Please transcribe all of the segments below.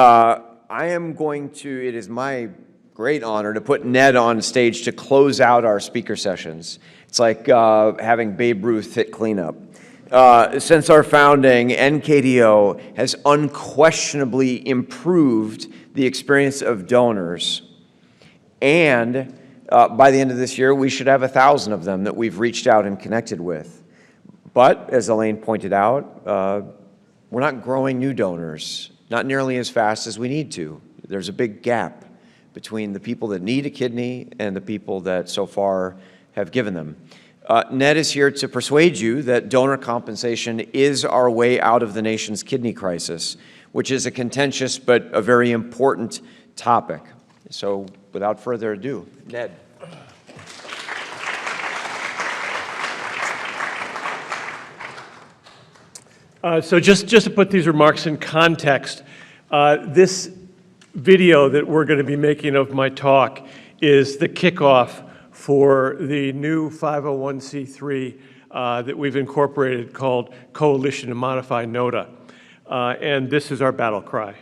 It is my great honor to put Ned on stage to close out our speaker sessions. It's like having Babe Ruth hit cleanup. Since our founding, NKDO has unquestionably improved the experience of donors. And by the end of this year, we should have 1,000 of them that we've reached out and connected with. But, as Elaine pointed out, we're not growing new donors, not nearly as fast as we need to. There's a big gap between the people that need a kidney and the people that so far have given them. Ned is here to persuade you that donor compensation is our way out of the nation's kidney crisis, which is a contentious but a very important topic. So, without further ado, Ned. So just to put these remarks in context, this video that we're going to be making of my talk is the kickoff for the new 501c3 that we've incorporated called Coalition to Modify NOTA. And this is our battle cry.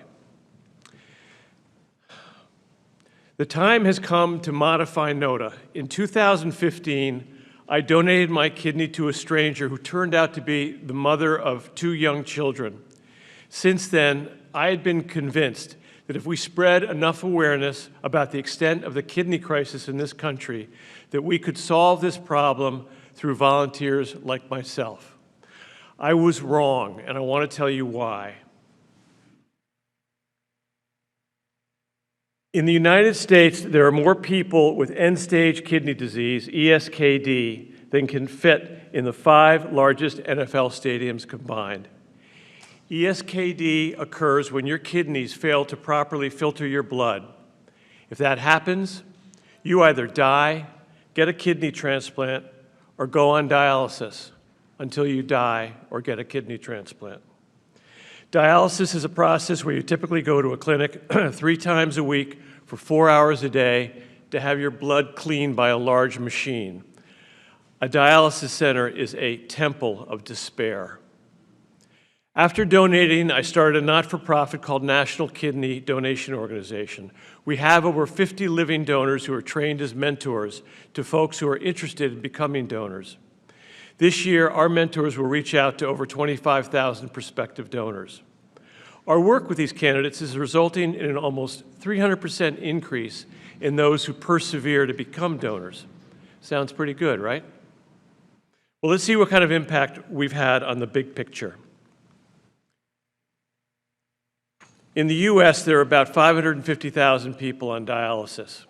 The time has come to modify NOTA. In 2015, I donated my kidney to a stranger who turned out to be the mother of 2 young children. Since then, I had been convinced that if we spread enough awareness about the extent of the kidney crisis in this country, that we could solve this problem through volunteers like myself. I was wrong, and I want to tell you why. In the United States, there are more people with end-stage kidney disease, ESKD, than can fit in the 5 largest NFL stadiums combined. ESKD occurs when your kidneys fail to properly filter your blood. If that happens, you either die, get a kidney transplant, or go on dialysis until you die or get a kidney transplant. Dialysis is a process where you typically go to a clinic 3 times a week for 4 hours a day to have your blood cleaned by a large machine. A dialysis center is a temple of despair. After donating, I started a not-for-profit called National Kidney Donation Organization. We have over 50 living donors who are trained as mentors to folks who are interested in becoming donors. This year, our mentors will reach out to over 25,000 prospective donors. Our work with these candidates is resulting in an almost 300% increase in those who persevere to become donors. Sounds pretty good, right? Well, let's see what kind of impact we've had on the big picture. In the U.S., there are about 550,000 people on dialysis.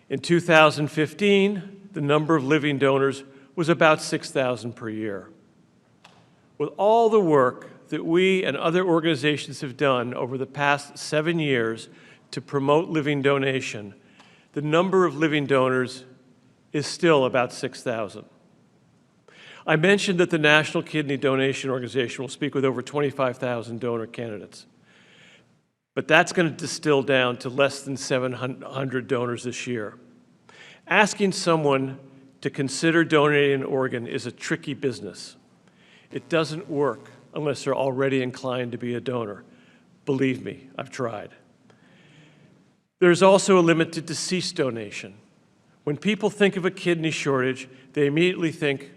In 2015, the number of living donors was about 6,000 per year. With all the work that we and other organizations have done over the past 7 years to promote living donation, the number of living donors is still about 6,000. I mentioned that the National Kidney Donation Organization will speak with over 25,000 donor candidates. But that's going to distill down to less than 700 donors this year. Asking someone to consider donating an organ is a tricky business. It doesn't work unless they're already inclined to be a donor. Believe me, I've tried. There's also a limit to deceased donation. When people think of a kidney shortage, they immediately think,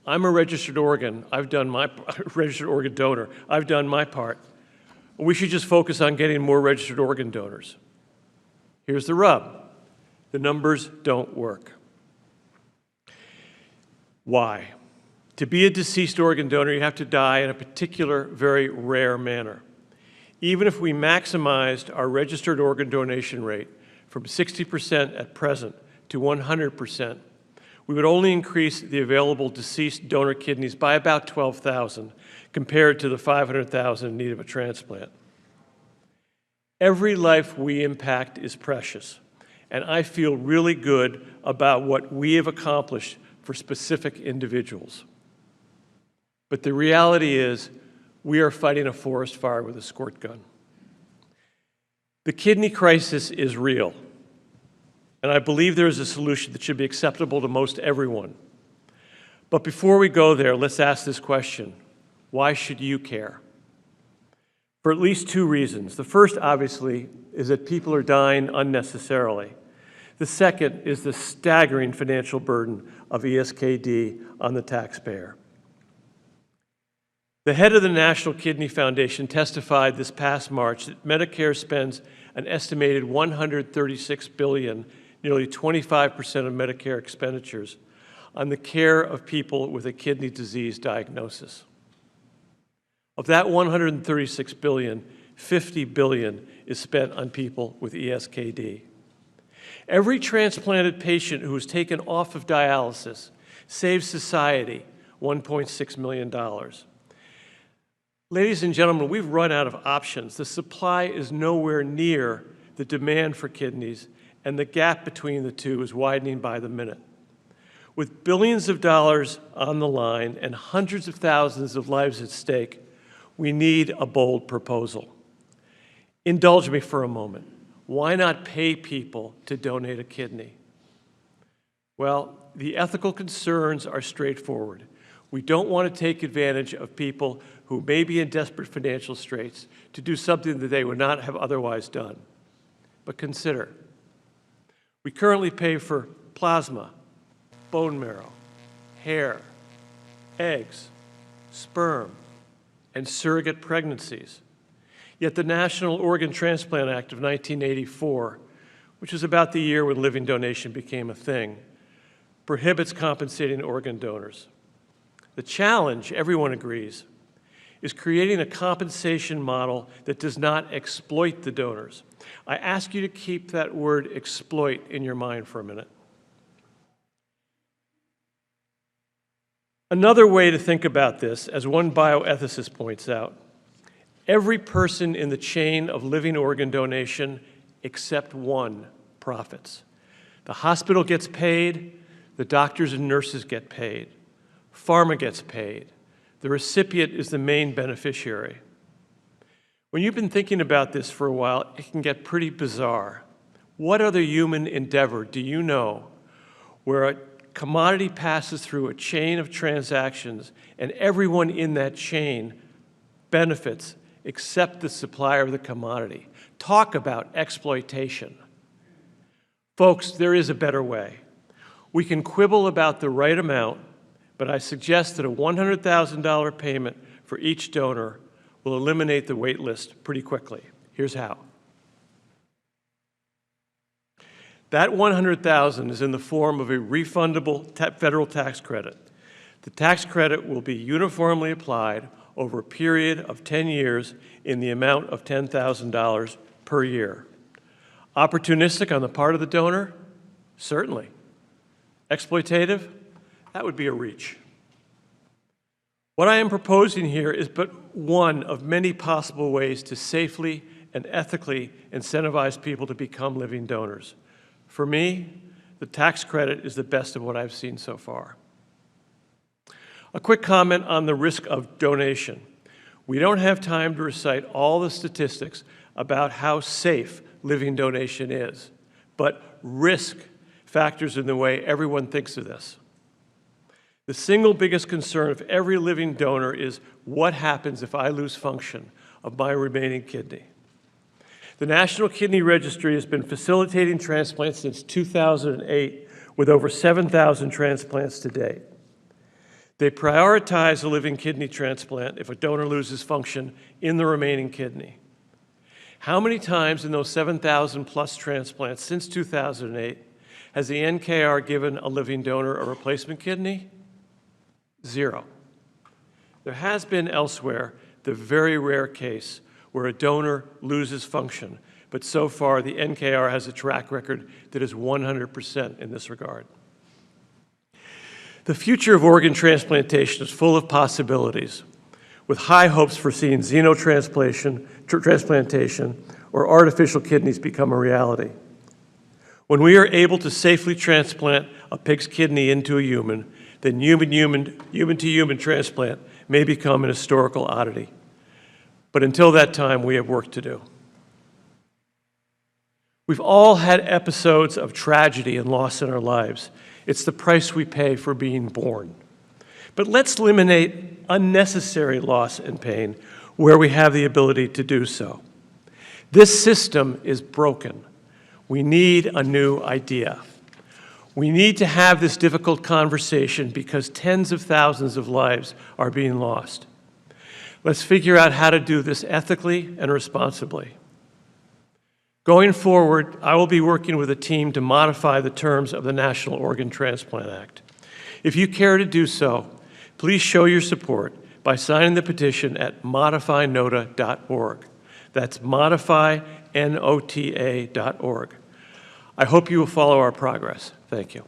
I'm a registered organ, registered organ donor, I've done my part. We should just focus on getting more registered organ donors. Here's the rub. The numbers don't work. Why? To be a deceased organ donor, you have to die in a particular, very rare manner. Even if we maximized our registered organ donation rate from 60% at present to 100%, we would only increase the available deceased donor kidneys by about 12,000 compared to the 500,000 in need of a transplant. Every life we impact is precious, and I feel really good about what we have accomplished for specific individuals. But the reality is, we are fighting a forest fire with a squirt gun. The kidney crisis is real, and I believe there is a solution that should be acceptable to most everyone. But before we go there, let's ask this question: why should you care? for at least two reasons. The first, obviously, is that people are dying unnecessarily. The second is the staggering financial burden of ESKD on the taxpayer. The head of the National Kidney Foundation testified this past March that Medicare spends an estimated $136 billion, nearly 25% of Medicare expenditures, on the care of people with a kidney disease diagnosis. Of that $136 billion, $50 billion is spent on people with ESKD. Every transplanted patient who is taken off of dialysis saves society $1.6 million. Ladies and gentlemen, we've run out of options. The supply is nowhere near the demand for kidneys, and the gap between the two is widening by the minute. With billions of dollars on the line and hundreds of thousands of lives at stake, we need a bold proposal. Indulge me for a moment. Why not pay people to donate a kidney? Well, the ethical concerns are straightforward. We don't want to take advantage of people who may be in desperate financial straits to do something that they would not have otherwise done. But consider, we currently pay for plasma, bone marrow, hair, eggs, sperm, and surrogate pregnancies. Yet the National Organ Transplant Act of 1984, which is about the year when living donation became a thing, prohibits compensating organ donors. The challenge, everyone agrees, is creating a compensation model that does not exploit the donors. I ask you to keep that word exploit in your mind for a minute. Another way to think about this, as one bioethicist points out, every person in the chain of living organ donation except one profits. The hospital gets paid, the doctors and nurses get paid, pharma gets paid, the recipient is the main beneficiary. When you've been thinking about this for a while, it can get pretty bizarre. What other human endeavor do you know where a commodity passes through a chain of transactions and everyone in that chain benefits except the supplier of the commodity? Talk about exploitation. Folks, there is a better way. We can quibble about the right amount, but I suggest that a $100,000 payment for each donor will eliminate the wait list pretty quickly. Here's how. That $100,000 is in the form of a refundable federal tax credit. The tax credit will be uniformly applied over a period of 10 years in the amount of $10,000 per year. Opportunistic on the part of the donor? Certainly. Exploitative? That would be a reach. What I am proposing here is but one of many possible ways to safely and ethically incentivize people to become living donors. For me, the tax credit is the best of what I've seen so far. A quick comment on the risk of donation. We don't have time to recite all the statistics about how safe living donation is, but risk factors in the way everyone thinks of this. The single biggest concern of every living donor is what happens if I lose function of my remaining kidney. The National Kidney Registry has been facilitating transplants since 2008 with over 7,000 transplants to date. They prioritize a living kidney transplant if a donor loses function in the remaining kidney. How many times in those 7,000 plus transplants since 2008 has the NKR given a living donor a replacement kidney? 0. There has been elsewhere the very rare case where a donor loses function, but so far the NKR has a track record that is 100% in this regard. The future of organ transplantation is full of possibilities, with high hopes for seeing xenotransplantation or artificial kidneys become a reality. When we are able to safely transplant a pig's kidney into a human, then human-to-human transplant may become an historical oddity. But until that time, we have work to do. We've all had episodes of tragedy and loss in our lives. It's the price we pay for being born. But let's eliminate unnecessary loss and pain where we have the ability to do so. This system is broken. We need a new idea. We need to have this difficult conversation because tens of thousands of lives are being lost. Let's figure out how to do this ethically and responsibly. Going forward, I will be working with a team to modify the terms of the National Organ Transplant Act. If you care to do so, please show your support by signing the petition at modifynota.org. That's modifynota.org. I hope you will follow our progress. Thank you.